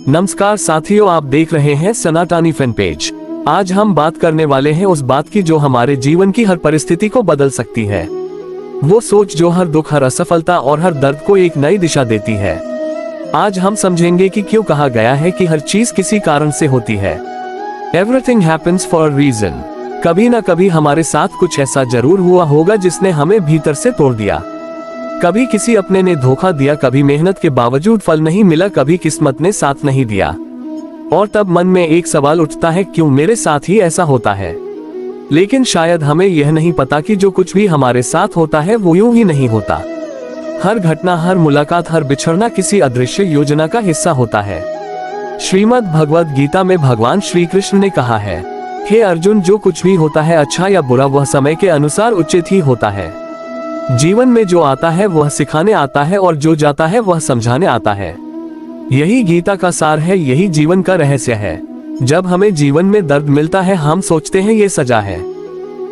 नमस्कार साथियों, आप देख रहे हैं सनातनी फैन पेज। आज हम बात करने वाले हैं उस बात की जो हमारे जीवन की हर परिस्थिति को बदल सकती है। वो सोच जो हर दुख, हर असफलता और हर दर्द को एक नई दिशा देती है। आज हम समझेंगे कि क्यों कहा गया है कि हर चीज किसी कारण से होती है। Everything happens for a reason. कभी ना कभी हमारे साथ कुछ ऐसा जरूर हुआ होगा जिसने हमें भीतर से तोड़ दिया। कभी किसी अपने ने धोखा दिया, कभी मेहनत के बावजूद फल नहीं मिला, कभी किस्मत ने साथ नहीं दिया। और तब मन में एक सवाल उठता है, क्यों मेरे साथ ही ऐसा होता है। लेकिन शायद हमें यह नहीं पता कि जो कुछ भी हमारे साथ होता है वो यूं ही नहीं होता। हर घटना, हर मुलाकात, हर बिछड़ना किसी अदृश्य योजना का हिस्सा होता है। श्रीमद् भगवद गीता में भगवान श्री कृष्ण ने कहा है, हे अर्जुन, जो कुछ भी होता है अच्छा या बुरा वह समय के अनुसार उचित ही होता है। जीवन में जो आता है वह सिखाने आता है और जो जाता है वह समझाने आता है। यही गीता का सार है, यही जीवन का रहस्य है। जब हमें जीवन में दर्द मिलता है हम सोचते हैं ये सजा है,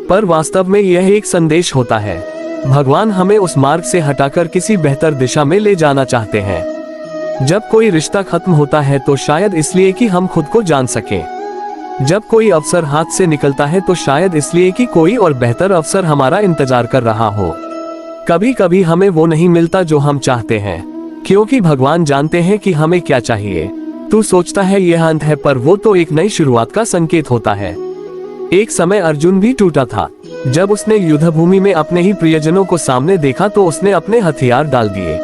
पर वास्तव में यह एक संदेश होता है। भगवान हमें उस मार्ग से हटाकर किसी बेहतर दिशा में ले जाना चाहते हैं। जब कोई रिश्ता खत्म होता है तो शायद इसलिए कि हम खुद को जान सकें। जब कोई अवसर हाथ से निकलता है तो शायद इसलिए कि कोई और बेहतर अवसर हमारा इंतजार कर रहा हो। कभी कभी हमें वो नहीं मिलता जो हम चाहते हैं, क्योंकि भगवान जानते हैं कि हमें क्या चाहिए। तू सोचता है यह अंत है, पर वो तो एक नई शुरुआत का संकेत होता है। एक समय अर्जुन भी टूटा था। जब उसने युद्ध भूमि में अपने ही प्रियजनों को सामने देखा तो उसने अपने हथियार डाल दिए।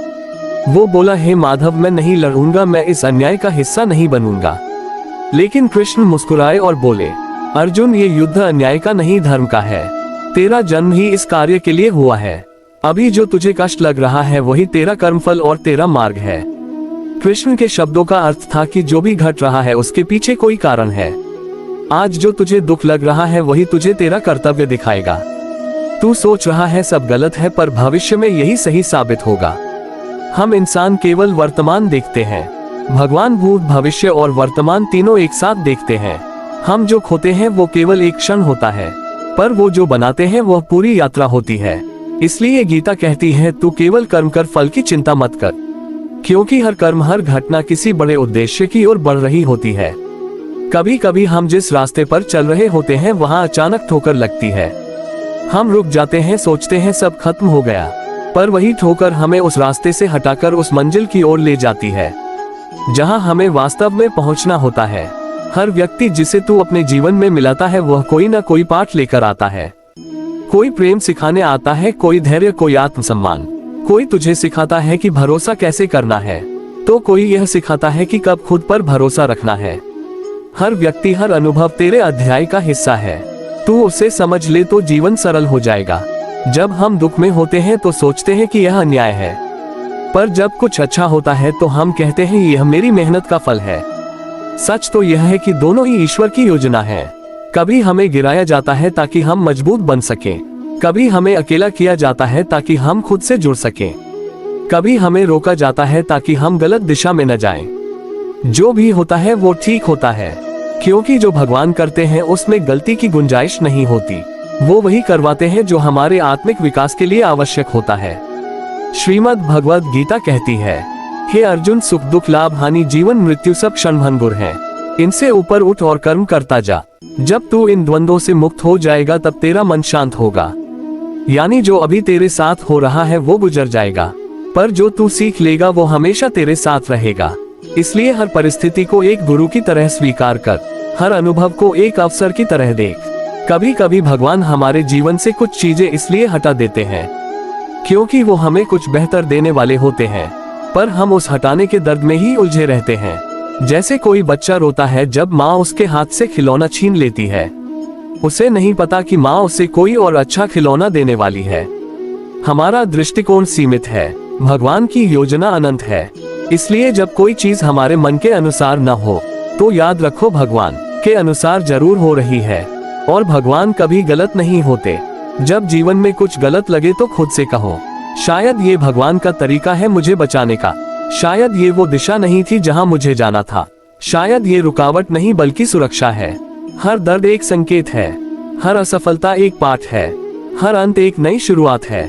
वो बोला, हे माधव, मैं नहीं लड़ूंगा, मैं इस अन्याय का हिस्सा नहीं बनूंगा। लेकिन कृष्ण मुस्कुराए और बोले, अर्जुन, ये युद्ध अन्याय का नहीं, धर्म का है। तेरा जन्म ही इस कार्य के लिए हुआ है। अभी जो तुझे कष्ट लग रहा है वही तेरा कर्मफल और तेरा मार्ग है। कृष्ण के शब्दों का अर्थ था कि जो भी घट रहा है उसके पीछे कोई कारण है। आज जो तुझे दुख लग रहा है वही तुझे तेरा कर्तव्य दिखाएगा। तू सोच रहा है सब गलत है, पर भविष्य में यही सही साबित होगा। हम इंसान केवल वर्तमान देखते हैं, भगवान भूत, भविष्य और वर्तमान तीनों एक साथ देखते हैं। हम जो खोते हैं वो केवल एक क्षण होता है, पर वो जो बनाते हैं वह पूरी यात्रा होती है। इसलिए गीता कहती है, तू केवल कर्म कर, फल की चिंता मत कर, क्योंकि हर कर्म, हर घटना किसी बड़े उद्देश्य की ओर बढ़ रही होती है। कभी कभी हम जिस रास्ते पर चल रहे होते हैं वहां अचानक ठोकर लगती है। हम रुक जाते हैं, सोचते हैं सब खत्म हो गया, पर वही ठोकर हमें उस रास्ते से हटाकर उस मंजिल की ओर ले जाती है जहां हमें वास्तव में पहुंचना होता है। हर व्यक्ति जिसे तू अपने जीवन में मिलाता है वह कोई ना कोई पाठ लेकर आता है। कोई प्रेम सिखाने आता है, कोई धैर्य, कोई आत्मसम्मान। कोई तुझे सिखाता है कि भरोसा कैसे करना है, तो कोई यह सिखाता है कि कब खुद पर भरोसा रखना है। हर व्यक्ति, हर अनुभव तेरे अध्याय का हिस्सा है। तू उसे समझ ले तो जीवन सरल हो जाएगा। जब हम दुख में होते हैं तो सोचते हैं कि यह अन्याय है, पर जब कुछ अच्छा होता है तो हम कहते हैं यह मेरी मेहनत का फल है। सच तो यह है कि दोनों ही ईश्वर की योजना है। कभी हमें गिराया जाता है ताकि हम मजबूत बन सकें, कभी हमें अकेला किया जाता है ताकि हम खुद से जुड़ सकें, कभी हमें रोका जाता है ताकि हम गलत दिशा में न जाएं। जो भी होता है वो ठीक होता है, क्योंकि जो भगवान करते हैं उसमें गलती की गुंजाइश नहीं होती। वो वही करवाते हैं जो हमारे आत्मिक विकास के लिए आवश्यक होता है। श्रीमद् भगवद गीता कहती है, हे अर्जुन, सुख दुख, लाभ हानि, जीवन मृत्यु सब क्षणभंगुर हैं। इनसे ऊपर उठ और कर्म करता जा। जब तू इन द्वंद्वों से मुक्त हो जाएगा तब तेरा मन शांत होगा। यानी जो अभी तेरे साथ हो रहा है वो गुजर जाएगा, पर जो तू सीख लेगा वो हमेशा तेरे साथ रहेगा। इसलिए हर परिस्थिति को एक गुरु की तरह स्वीकार कर, हर अनुभव को एक अवसर की तरह देख। कभी कभी भगवान हमारे जीवन से कुछ चीजें इसलिए हटा देते हैं क्योंकि वो हमें कुछ बेहतर देने वाले होते हैं, पर हम उस हटाने के दर्द में ही उलझे रहते हैं। जैसे कोई बच्चा रोता है जब माँ उसके हाथ से खिलौना छीन लेती है। उसे नहीं पता कि माँ उसे कोई और अच्छा खिलौना देने वाली है। हमारा दृष्टिकोण सीमित है, भगवान की योजना अनंत है। इसलिए जब कोई चीज हमारे मन के अनुसार न हो तो याद रखो भगवान के अनुसार जरूर हो रही है, और भगवान कभी गलत नहीं होते। जब जीवन में कुछ गलत लगे तो खुद से कहो, शायद ये भगवान का तरीका है मुझे बचाने का। शायद ये वो दिशा नहीं थी जहां मुझे जाना था। शायद ये रुकावट नहीं बल्कि सुरक्षा है। हर दर्द एक संकेत है, हर असफलता एक पाठ है, हर अंत एक नई शुरुआत है,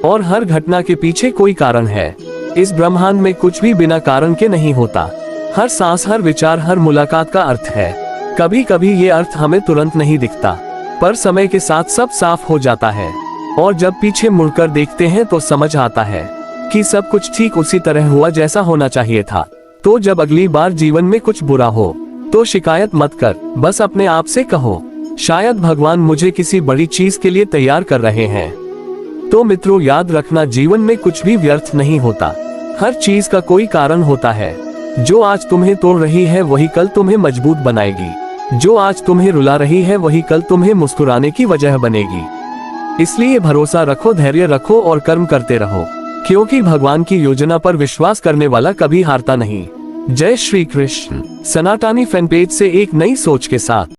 और हर घटना के पीछे कोई कारण है। इस ब्रह्मांड में कुछ भी बिना कारण के नहीं होता। हर सांस, हर विचार, हर मुलाकात का अर्थ है। कभी कभी ये अर्थ हमें तुरंत नहीं दिखता, पर समय के साथ सब साफ हो जाता है और जब पीछे मुड़कर देखते हैं तो समझ आता है कि सब कुछ ठीक उसी तरह हुआ जैसा होना चाहिए था। तो जब अगली बार जीवन में कुछ बुरा हो तो शिकायत मत कर, बस अपने आप से कहो, शायद भगवान मुझे किसी बड़ी चीज के लिए तैयार कर रहे हैं। तो मित्रों, याद रखना, जीवन में कुछ भी व्यर्थ नहीं होता। हर चीज का कोई कारण होता है। जो आज तुम्हें तोड़ रही है वही कल तुम्हें मजबूत बनाएगी। जो आज तुम्हें रुला रही है वही कल तुम्हें मुस्कुराने की वजह बनेगी। इसलिए भरोसा रखो, धैर्य रखो और कर्म करते रहो, क्योंकि भगवान की योजना पर विश्वास करने वाला कभी हारता नहीं। जय श्री कृष्ण। सनातनी फैन पेज से एक नई सोच के साथ।